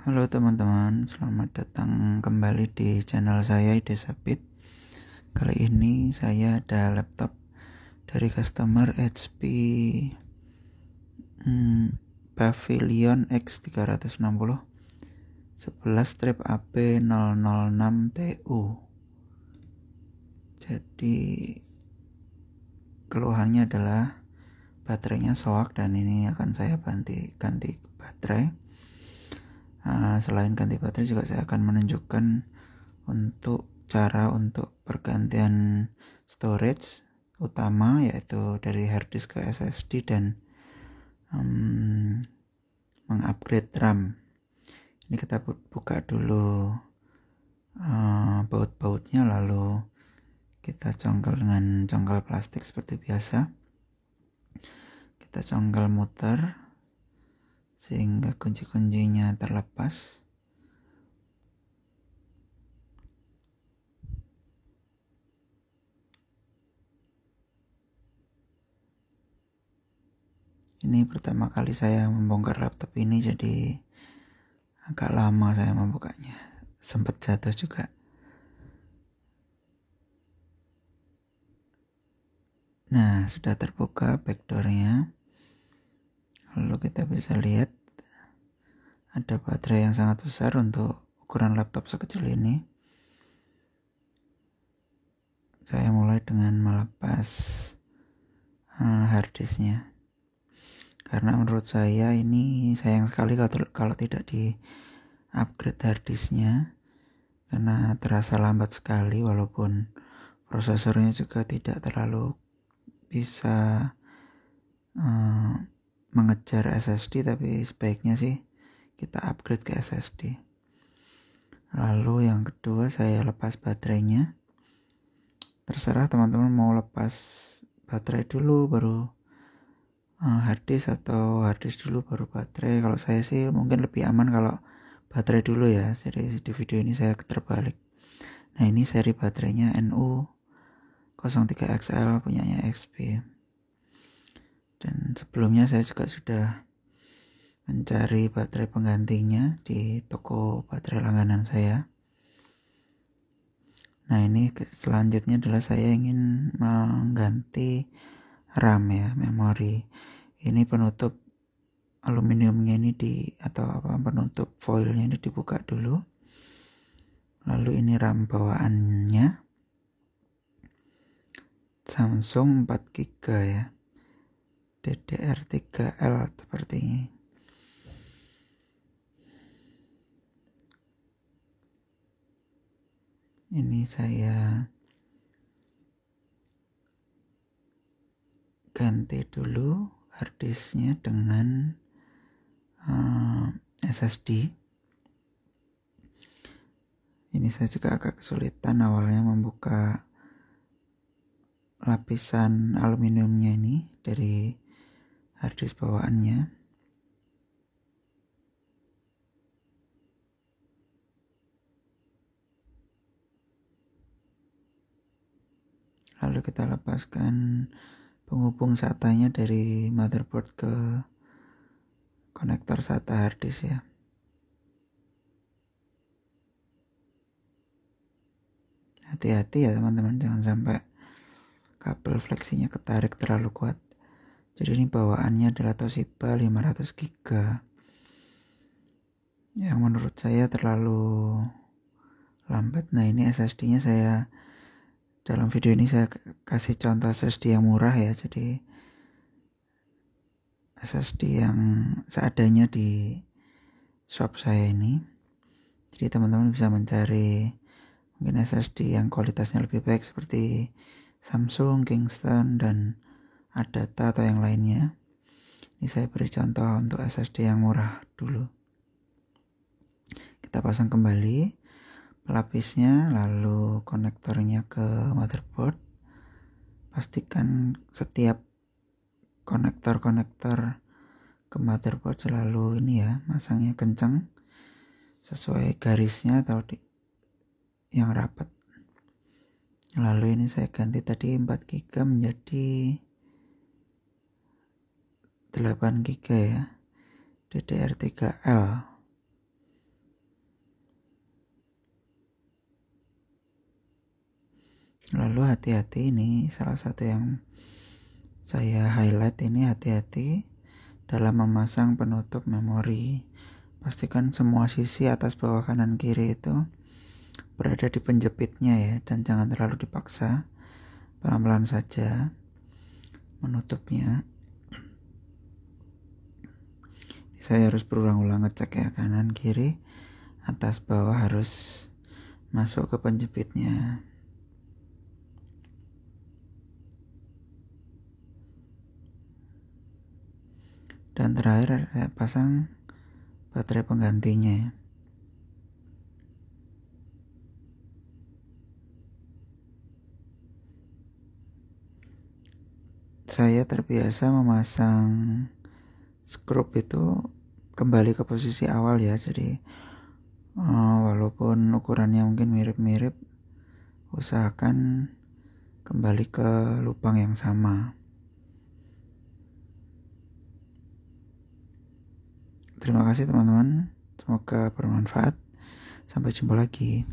Halo teman-teman, selamat datang kembali di channel saya Ide Sapit. Kali ini saya ada laptop dari customer HP Pavilion X360 11 strip AP006TU. Jadi keluhannya adalah baterainya soak dan ini akan saya ganti baterai. Selain ganti baterai juga saya akan menunjukkan untuk cara untuk pergantian storage utama, yaitu dari hard disk ke SSD, dan mengupgrade RAM. Ini kita buka dulu baut-bautnya, lalu kita congkel dengan congkel plastik seperti biasa. Kita congkel muter sehingga kunci-kuncinya terlepas. Ini pertama kali saya membongkar laptop ini, jadi agak lama saya membukanya. Sempat jatuh juga. Nah, sudah terbuka backdoornya. Lalu kita bisa lihat ada baterai yang sangat besar untuk ukuran laptop sekecil ini. Saya mulai dengan melepas harddisknya, karena menurut saya ini sayang sekali kalau tidak di upgrade harddisknya, karena terasa lambat sekali, walaupun prosesornya juga tidak terlalu bisa mengejar SSD, tapi sebaiknya sih kita upgrade ke SSD. Lalu yang kedua, saya lepas baterainya. Terserah teman-teman mau lepas baterai dulu baru harddisk, atau harddisk dulu baru baterai. Kalau saya sih mungkin lebih aman kalau baterai dulu ya, jadi di video ini saya terbalik. Nah, ini seri baterainya NU03XL punyanya XP. Dan sebelumnya saya juga sudah mencari baterai penggantinya di toko baterai langganan saya. Nah, ini selanjutnya adalah saya ingin mengganti RAM ya, memori. Ini penutup aluminiumnya ini penutup foilnya ini dibuka dulu. Lalu ini RAM bawaannya Samsung 4GB ya, DDR3L seperti ini. Ini saya ganti dulu harddisknya dengan SSD. Ini saya juga agak kesulitan awalnya membuka lapisan aluminiumnya ini dari harddisk bawaannya. Lalu kita lepaskan penghubung SATA-nya dari motherboard ke konektor SATA harddisk ya. Hati-hati ya teman-teman, jangan sampai kabel fleksinya ketarik terlalu kuat. Jadi ini bawaannya adalah Toshiba 500GB yang menurut saya terlalu lambat. Nah, ini SSD-nya dalam video ini saya kasih contoh SSD yang murah ya, jadi SSD yang seadanya di shop saya ini. Jadi teman-teman bisa mencari mungkin SSD yang kualitasnya lebih baik seperti Samsung, Kingston, dan Adata atau yang lainnya. Ini saya beri contoh untuk SSD yang murah dulu. Kita pasang kembali pelapisnya, lalu konektornya ke motherboard. Pastikan setiap konektor ke motherboard selalu ini ya, masangnya kencang sesuai garisnya atau yang rapat. Lalu ini saya ganti tadi 4GB menjadi 8GB ya, DDR3L. Lalu hati-hati, ini salah satu yang saya highlight, ini hati-hati dalam memasang penutup memori. Pastikan semua sisi atas, bawah, kanan, kiri itu berada di penjepitnya ya, dan jangan terlalu dipaksa, pelan-pelan saja menutupnya. Saya harus berulang-ulang ngecek ya, kanan, kiri, atas, bawah harus masuk ke penjepitnya. Dan terakhir saya pasang baterai penggantinya ya. Saya terbiasa memasang skrup itu kembali ke posisi awal ya, jadi walaupun ukurannya mungkin mirip-mirip, usahakan kembali ke lubang yang sama. Terima kasih teman-teman, semoga bermanfaat. Sampai jumpa lagi.